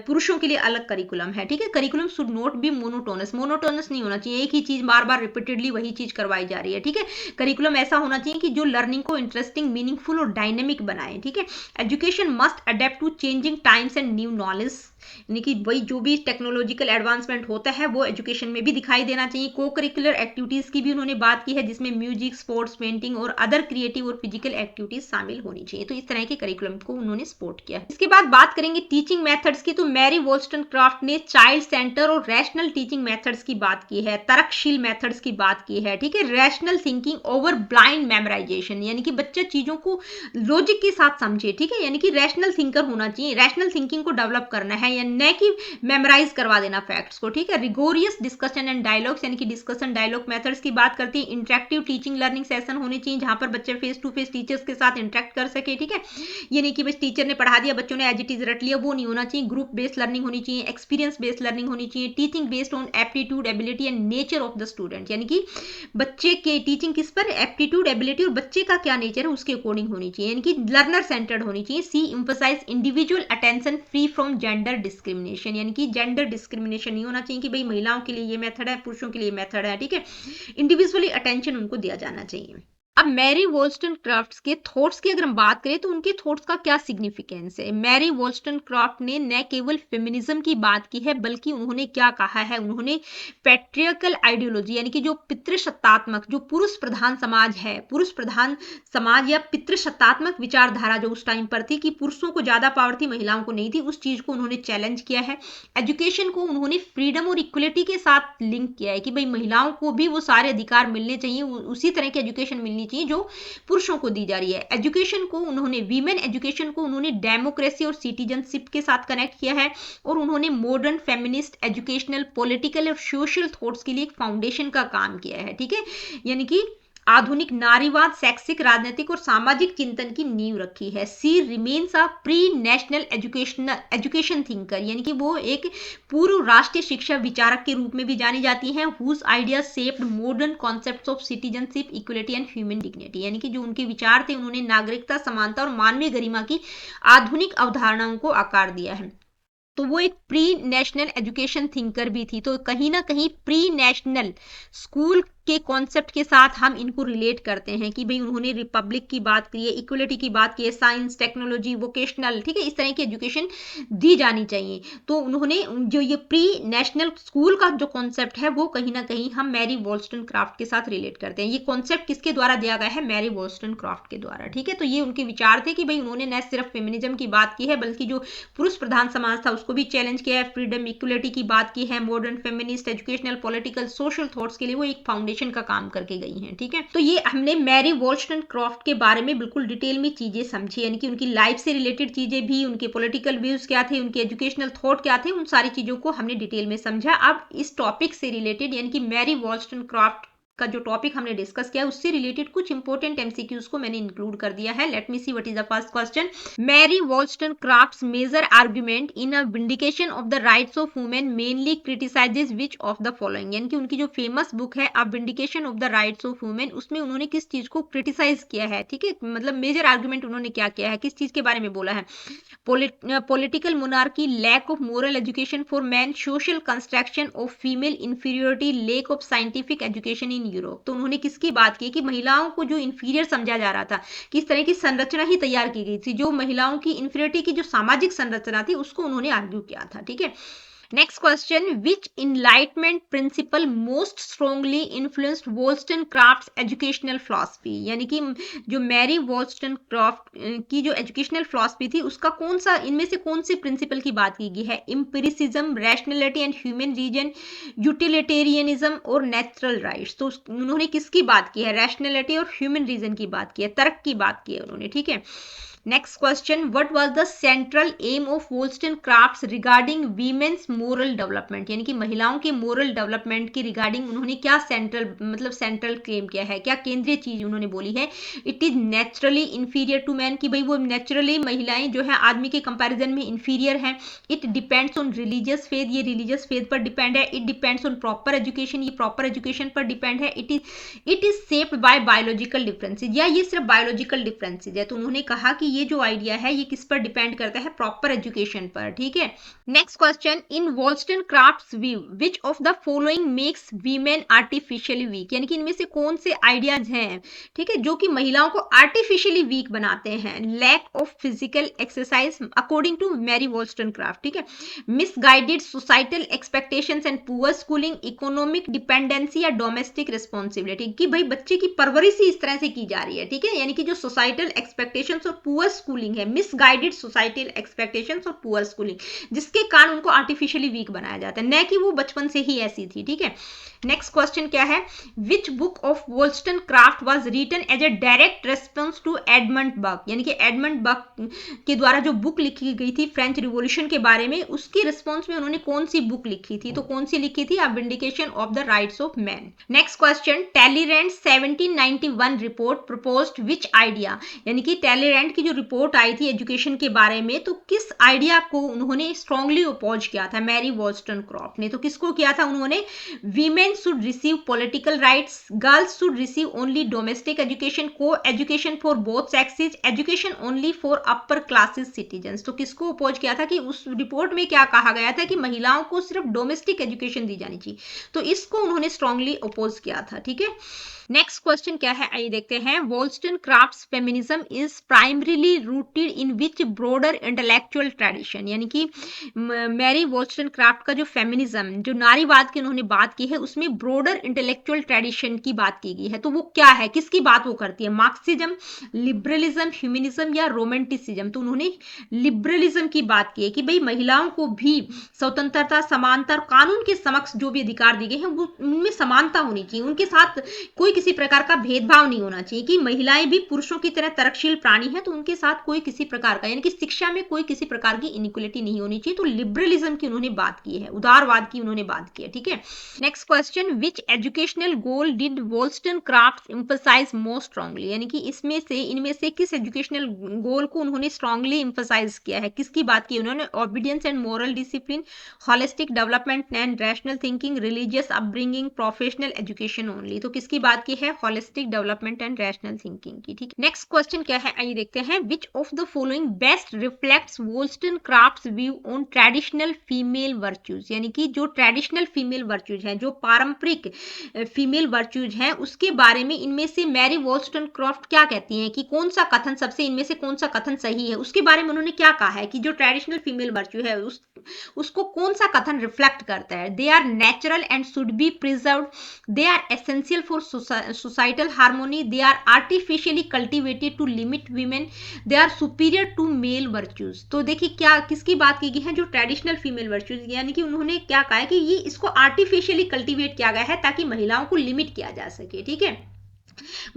Speaker 1: पुरुषों के लिए अलग करिकुलम है। ठीक है, curriculum should not be monotonous, monotonous नहीं होना चाहिए, एक ही चीज बार बार रिपीटेडली वही चीज करवाई जा रही है। ठीक है, करिकुलम ऐसा होना चाहिए कि जो लर्निंग को इंटरेस्टिंग, मीनिंगफुल और डायनेमिक बनाए। ठीक है, education must adapt to changing times and new knowledge, यानी कि वही जो भी टेक्नोलॉजिकल एडवांसमेंट होता है वो एजुकेशन में भी दिखाई देना चाहिए। को करिकुलर एक्टिविटीज की भी उन्होंने बात की है, जिसमें म्यूजिक, स्पोर्ट्स, पेंटिंग और अदर क्रिएटिव और फिजिकल एक्टिविटीज शामिल होनी चाहिए। तो इस तरह के करिकुलम को उन्होंने सपोर्ट किया है। इसके बाद बात करेंगे टीचिंग मेथड्स की। तो मैरी वॉल्स्टनक्रॉफ्ट ने चाइल्ड सेंटर और रैशनल टीचिंग मेथड्स की बात की है, तर्कशील मेथड्स की बात की है। ठीक है, rational thinking over blind memorisation, यानी कि बच्चा चीजों को लॉजिक के साथ समझे। ठीक है, यानी कि रैशनल थिंकर होना चाहिए, रैशनल थिंकिंग को डेवलप करना है, या न कि मेमोराइज करवा देना फैक्ट्स को। ठीक है, रिगोरियस डिस्कशन एंड डायलॉग्स, यानी कि डिस्कशन डायलॉग मेथड्स की बात करती है। इंटरेक्टिव टीचिंग लर्निंग सेशन होने चाहिए, जहां पर बच्चे फेस टू फेस टीचर्स के साथ इंटरेक्ट कर सके। ठीक है, ये नहीं कि बस टीचर ने पढ़ा दिया, बच्चों ने एज इट इज रट लिया, वो नहीं होना चाहिए। ग्रुप बेस्ड लर्निंग होनी चाहिए, एक्सपीरियंस बेस्ड लर्निंग होनी चाहिए, teaching based on aptitude, ability and nature of the student, यानी कि बच्चे के टीचिंग किस पर, एप्टीट्यूड, एबिलिटी और बच्चे का क्या नेचर है उसके अकॉर्डिंग होनी चाहिए, यानी कि लर्नर सेंटर्ड होनी चाहिए। She emphasize individual attention free from gender discrimination, यानी कि जेंडर डिस्क्रिमिनेशन नहीं होना चाहिए कि भाई महिलाओं के लिए ये मेथड है, पुरुषों के लिए मेथड है। ठीक है, इंडिविजुअली अटेंशन उनको दिया जाना चाहिए। अब मैरी वॉल्स्टनक्रॉफ्ट के थॉट्स की अगर हम बात करें तो उनके थॉट्स का क्या सिग्निफिकेंस है। मैरी वॉल्स्टनक्रॉफ्ट ने न केवल फेमिनिज्म की बात की है, बल्कि उन्होंने क्या कहा है, उन्होंने पैट्रियर्कल आइडियोलॉजी, यानी कि जो पितृसत्तात्मक, जो पुरुष प्रधान समाज है, पुरुष प्रधान समाज या पितृसत्तात्मक विचारधारा जो उस टाइम पर थी कि पुरुषों को ज्यादा पावर थी, महिलाओं को नहीं थी, उस चीज को उन्होंने चैलेंज किया है। एजुकेशन को उन्होंने फ्रीडम और इक्वलिटी के साथ लिंक किया है कि भाई महिलाओं को भी वो सारे अधिकार मिलने चाहिए, उसी तरह की एजुकेशन मिलनी चाहिए जो पुरुषों को दी जा रही है। एजुकेशन को उन्होंने, वीमेन एजुकेशन को उन्होंने डेमोक्रेसी और सिटीजनशिप के साथ कनेक्ट किया है, और उन्होंने मॉडर्न फेमिनिस्ट एजुकेशनल, पॉलिटिकल और सोशल थॉट्स के लिए एक फाउंडेशन का काम किया है। ठीक है, यानी कि आधुनिक नारीवाद, शैक्षिक, राजनीतिक और सामाजिक चिंतन की नींव रखी है। She remains a pre national education thinker, यानी कि वो एक पूर्व राष्ट्रीय शिक्षा विचारक के रूप में भी जानी जाती हैं। Whose idea shaped modern concepts of citizenship, equality and human dignity, यानी कि जो उनके विचार थे उन्होंने नागरिकता, समानता और मानवीय गरिमा की आधुनिक अवधारणाओं को आकार दिया है। तो वो एक प्री नेशनल एजुकेशन थिंकर भी थी। तो कहीं ना कहीं प्री नेशनल स्कूल के कॉन्सेप्ट के साथ हम इनको रिलेट करते हैं कि भाई उन्होंने रिपब्लिक की बात की है, इक्वलिटी की बात की है, साइंस, टेक्नोलॉजी, वोकेशनल, ठीक है, इस तरह की एजुकेशन दी जानी चाहिए। तो उन्होंने जो ये प्री नेशनल स्कूल का जो कॉन्सेप्ट है वो कहीं ना कहीं हम मैरी वॉल्स्टनक्रॉफ्ट के साथ रिलेट करते हैं। ये कॉन्सेप्ट किसके द्वारा दिया गया है, मैरी वॉल्स्टनक्रॉफ्ट के द्वारा। ठीक है, तो ये उनके विचार थे कि भाई उन्होंने न सिर्फ फेमिनिज्म की बात की है, बल्कि जो पुरुष प्रधान समाज था उसको भी चैलेंज किया है, फ्रीडम, इक्वलिटी की बात की है, modern feminist, educational, political, social thoughts के लिए वो एक फाउंडेशन का काम करके गई हैं। ठीक है, तो ये हमने मैरी वॉल्स्टनक्रॉफ्ट के बारे में बिल्कुल डिटेल में चीजें समझी, यानी कि उनकी लाइफ से रिलेटेड चीजें भी, उनके पॉलिटिकल व्यूज क्या थे, उनके एजुकेशनल थॉट क्या थे, उन सारी चीजों को हमने डिटेल में समझा। अब इस टॉपिक से रिलेटेड, यानी कि मैरी वॉल्स्टनक्रॉफ्ट का जो टॉपिक हमने डिस्कस किया उससे रिलेटेड कुछ इंपॉर्टेंट एमसीक्यूज को मैंने इंक्लूड कर दिया है। Let me see what is the first question. Mary Wollstonecraft's major argument in a vindication of the rights of women mainly criticises which of the following, यानी कि उनकी जो फेमस बुक है a vindication of the rights of women, उसमें उन्होंने किस चीज को क्रिटिसाइज किया है। ठीक है, मतलब मेजर आर्गुमेंट उन्होंने क्या किया है, किस चीज के बारे में बोला है, political monarchy, lack of moral education for men, social construction of female inferiority, lack of scientific education in Europe। तो उन्होंने किसकी बात की कि महिलाओं को जो इंफीरियर समझा जा रहा था, किस तरह की संरचना ही तैयार की गई थी, जो महिलाओं की इंफीरियरिटी की जो सामाजिक संरचना थी उसको उन्होंने आर्ग्यू किया था। ठीक है, next question, which enlightenment principle most strongly influenced Wollstonecraft's educational philosophy, यानी कि जो मैरी वोल्स्टनक्राफ्ट की जो एजुकेशनल फिलॉसफी थी उसका कौन सा, इनमें से कौन से प्रिंसिपल की बात की गई है? Empiricism, rationality and human reason, utilitarianism और नेचुरल राइट्स। तो उन्होंने किसकी बात की है? रैशनैलिटी और ह्यूमन रीजन की बात की है, तर्क की बात की है उन्होंने, ठीक है। Next question, what was the central aim of Wollstonecraft's regarding women's moral development, यानी कि महिलाओं के मोरल डेवलपमेंट की रिगार्डिंग उन्होंने क्या सेंट्रल क्लेम किया है, क्या केंद्रीय चीज उन्होंने बोली है? It is naturally inferior to man, कि भाई वो नेचुरली महिलाएं जो है आदमी के कंपैरिजन में इंफीरियर हैं। It depends on religious faith, ये रिलीजियस फेथ पर डिपेंड है। It depends on proper education, ये प्रॉपर एजुकेशन पर डिपेंड है। It is shaped by biological differences, या ये सिर्फ बायोलॉजिकल डिफरेंसेज है। तो उन्होंने कहा कि ये जो आइडिया है ये किस पर डिपेंड करता है? प्रॉपर एजुकेशन पर, ठीक है। Next question, in Wollstonecraft's view which of the following makes women artificially weak, यानी कि इनमें से कौन से आइडियाज हैं, ठीक है, जो कि महिलाओं को आर्टिफिशियली वीक बनाते हैं? Lack of physical exercise according to Mary Wollstonecraft, ठीक है। Misguided societal expectations and poor schooling, economic dependency या डोमेस्टिक रिस्पॉन्सिबिलिटी, कि भाई बच्चे की परवरिश ही इस तरह से की जा रही है, ठीक है, यानी कि जो सोसाइटल एक्सपेक्टेशंस और पुअर स्कूलिंग है, मिसगाइडेड सोसाइटल एक्सपेक्टेशंस और पुअर स्कूलिंग, जिसके कारण उनको आर्टिफिशियली वीक बनाया जाता है, न कि वो बचपन से ही ऐसी थी, ठीक है। नेक्स्ट क्वेश्चन क्या है? Which book of Wollstonecraft was written as a direct response to Edmund Burke, यानी कि एडमंड बर्क के द्वारा जो बुक लिखी गई थी फ्रेंच रिवॉल्यूशन के बारे में, उसकी रिस्पॉन्स में उन्होंने कौन सी बुक लिखी थी? तो कौन सी लिखी थी? Vindication of the rights of man. Next question, Talleyrand 1791 report proposed which idea, यानी कि टैलीरेंट की जो रिपोर्ट आई थी एजुकेशन के बारे में, तो किस आइडिया को उन्होंने स्ट्रांगली अपोज किया था? मैरी वोल्स्टनक्राफ्ट ने। तो किसको किया था उन्होंने? Women should receive political rights, girls should receive only domestic education, co-education for both sexes, education only for upper classes citizens। तो किसको अपोज किया था? कि उस रिपोर्ट में क्या कहा गया था कि महिलाओं को सिर्फ डोमेस्टिक एजुकेशन दी जानी चाहिए, तो इसको उन्होंने स्ट्रांगली अपोज किया था, ठीक है। नेक्स्ट क्वेश्चन क्या है, आइए देखते हैं। Wollstonecraft's feminism is primarily rooted in which broader intellectual tradition, यानी कि मैरी वोल्स्टनक्राफ्ट का जो फेमिनिज्म, जो नारीवाद की उन्होंने बात की है, उसमें ब्रॉडर इंटेलेक्चुअल ट्रेडिशन की बात की गई है। तो वो क्या है, किसकी बात वो करती है? मार्क्सिज्म, लिबरलिज्म, ह्यूमनिज्म या रोमांटिसिज्म? तो उन्होंने लिबरलिज्म की बात की है कि भाई महिलाओं को भी स्वतंत्रता, समानता और कानून के समक्ष जो भी अधिकार दिए गए हैं वो उनमें समानता होनी चाहिए, उनके साथ कोई किसी प्रकार का भेदभाव नहीं होना चाहिए, कि महिलाएं भी पुरुषों की तरह तर्कशील प्राणी हैं, तो उनके साथ कोई किसी प्रकार का, यानी कि शिक्षा में कोई किसी प्रकार की इनइक्वलिटी नहीं होनी चाहिए। तो लिबरलिज्म की उन्होंने बात की है, उदारवाद की उन्होंने बात की है, ठीक है। Next question, which educational goal did Wollstonecraft emphasize most strongly, यानी कि इनमें से किस एजुकेशनल गोल को उन्होंने स्ट्रांगली एम्फसाइज किया है? किसकी बात की उन्होंने? Obedience and moral discipline, holistic development and rational thinking, religious upbringing, professional education only? तो किसकी बात की है? Holistic development and rational thinking की, ठीक है। नेक्स्ट क्वेश्चन क्या है, आइए देखते हैं। Which of the following best reflects Wollstonecraft's view on traditional female virtues, यानी कि जो ट्रेडिशनल फीमेल वर्च्यूज हैं, जो पारंपरिक फीमेल वर्च्यूज हैं, उसके बारे में इनमें से मैरी वोल्स्टनक्राफ्ट क्या कहती हैं, कि कौन सा कथन सबसे, इनमें से कौन सा कथन सही है? उसके बारे में उन्होंने क्या कहा है कि जो ट्रेडिशनल फीमेल वर्च्यू है उसको कौन सा कथन रिफ्लेक्ट करता है? They are natural and should be preserved, they are essential for societal harmony, they are artificially cultivated to limit women, they are superior to male virtues. तो देखिए क्या किसकी बात की गई है? जो ट्रेडिशनल फीमेल वर्च्यूज, यानी कि उन्होंने क्या कहा है कि ये इसको आर्टिफिशियली कल्टिवेट किया गया है ताकि महिलाओं को लिमिट किया जा सके, ठीक है।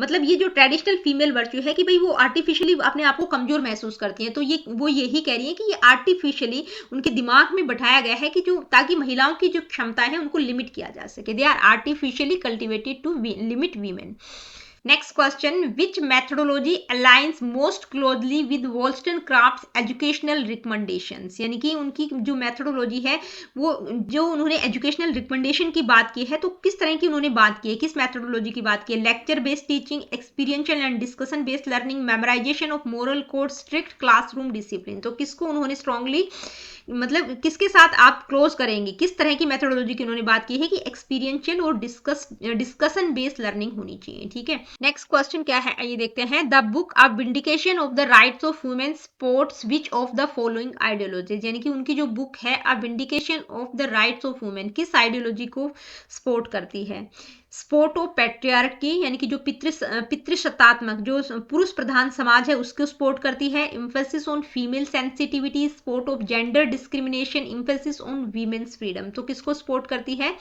Speaker 1: मतलब ये जो ट्रेडिशनल फीमेल वर्च्यू है कि भाई वो आर्टिफिशियली अपने आप को कमजोर महसूस करती हैं, तो ये वो यही कह रही है कि ये आर्टिफिशियली उनके दिमाग में बैठाया गया है कि जो ताकि महिलाओं की जो क्षमता है उनको लिमिट किया जा सके। They are artificially cultivated to limit women. Next question, which methodology aligns most closely with Wollstonecraft's educational recommendations, यानी कि उनकी जो मेथोडोलॉजी है वो जो उन्होंने एजुकेशनल रिकमेंडेशन की बात की है, तो किस तरह की उन्होंने बात की है, किस मेथोडोलॉजी की बात की है? Lecture based teaching, experiential and discussion based learning, memorisation of moral code, strict classroom discipline? तो किसको उन्होंने स्ट्रांगली मतलब किसके साथ आप क्लोज करेंगे, किस तरह की मेथोडोलॉजी की उन्होंने बात की है कि एक्सपीरियंशियल और डिस्कशन बेस्ड लर्निंग होनी चाहिए। ठीक है, नेक्स्ट क्वेश्चन क्या है ये देखते हैं। The book a vindication of the rights of women supports which of the following ideologies, यानी कि उनकी जो बुक है a vindication of the rights of women किस आइडियोलॉजी को सपोर्ट करती है। स्पोर्ट ऑफ पैट्रियार्की, यानी कि जो पितृसत्तात्मक जो पुरुष प्रधान समाज है उसको सपोर्ट करती है। Emphasis on female sensitivity, support of gender discrimination, emphasis on women's freedom, तो किसको सपोर्ट करती है,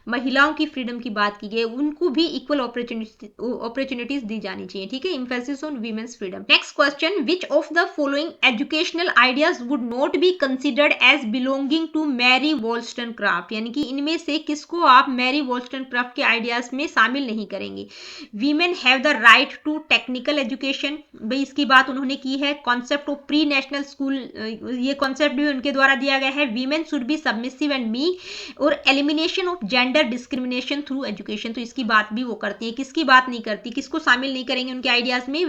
Speaker 1: महिलाओं की फ्रीडम की बात की गई, उनको भी इक्वल अपॉर्चुनिटीज दी जानी चाहिए। ठीक है, emphasis on women's freedom. Next question, which of the following educational ideas would not be considered as belonging to Mary Wollstonecraft, यानी कि इनमें से किसको आप मैरी वॉल्स्टनक्राफ्ट के आइडियाज में शामिल नहीं करेंगे। Women have the right to technical education, भाई इसकी बात उन्होंने की है। Concept of pre national school, ये कॉन्सेप्ट भी उनके द्वारा दिया गया है। Women should be submissive and meek, और elimination of gender discrimination through education, तो इसकी बात भी वो करती है। किसकी बात नहीं करती, किसको शामिल नहीं करेंगे उनके आइडियाज में,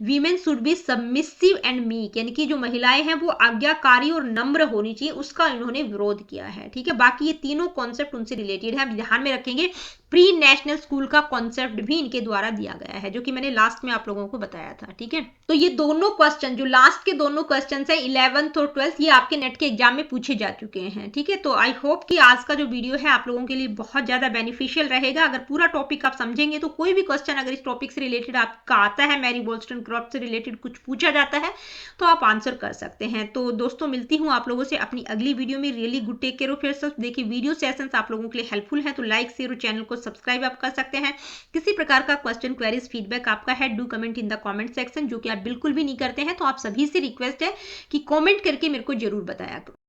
Speaker 1: women should be submissive and meek, यानी कि जो महिलाएं हैं वो आज्ञाकारी और नम्र होनी चाहिए, उसका इन्होंने विरोध किया है। ठीक है, बाकी ये तीनों कॉन्सेप्ट उनसे रिलेटेड है, ध्यान में रखेंगे। प्री नेशनल स्कूल का कॉन्सेप्ट भी इनके द्वारा दिया गया है, जो कि मैंने लास्ट में आप लोगों को बताया था। ठीक है, तो ये दोनों क्वेश्चन, जो लास्ट के दोनों क्वेश्चन है 11th और 12th, ये आपके नेट के एग्जाम में पूछे जा चुके हैं। ठीक है, तो आई होप कि आज का जो वीडियो है आप लोगों के लिए बहुत ज्यादा बेनिफिशियल रहेगा। अगर पूरा टॉपिक आप समझेंगे तो कोई भी क्वेश्चन अगर इस टॉपिक से रिलेटेड आपका आता है, मैरी वॉल्स्टनक्राफ्ट से रिलेटेड कुछ पूछा जाता है, तो आप आंसर कर सकते हैं। तो दोस्तों, मिलती हूँ आप लोगों से अपनी अगली वीडियो में। Really good, take care of yourself. देखिए, वीडियो सेशंस आप लोगों के लिए हेल्पफुल है तो लाइक शेयर और चैनल को सब्सक्राइब आप कर सकते हैं। किसी प्रकार का क्वेश्चन, क्वेरीज, फीडबैक आपका है, do comment in the comment section, जो कि आप बिल्कुल भी नहीं करते हैं, तो आप सभी से रिक्वेस्ट है कि कमेंट करके मेरे को जरूर बताया करो।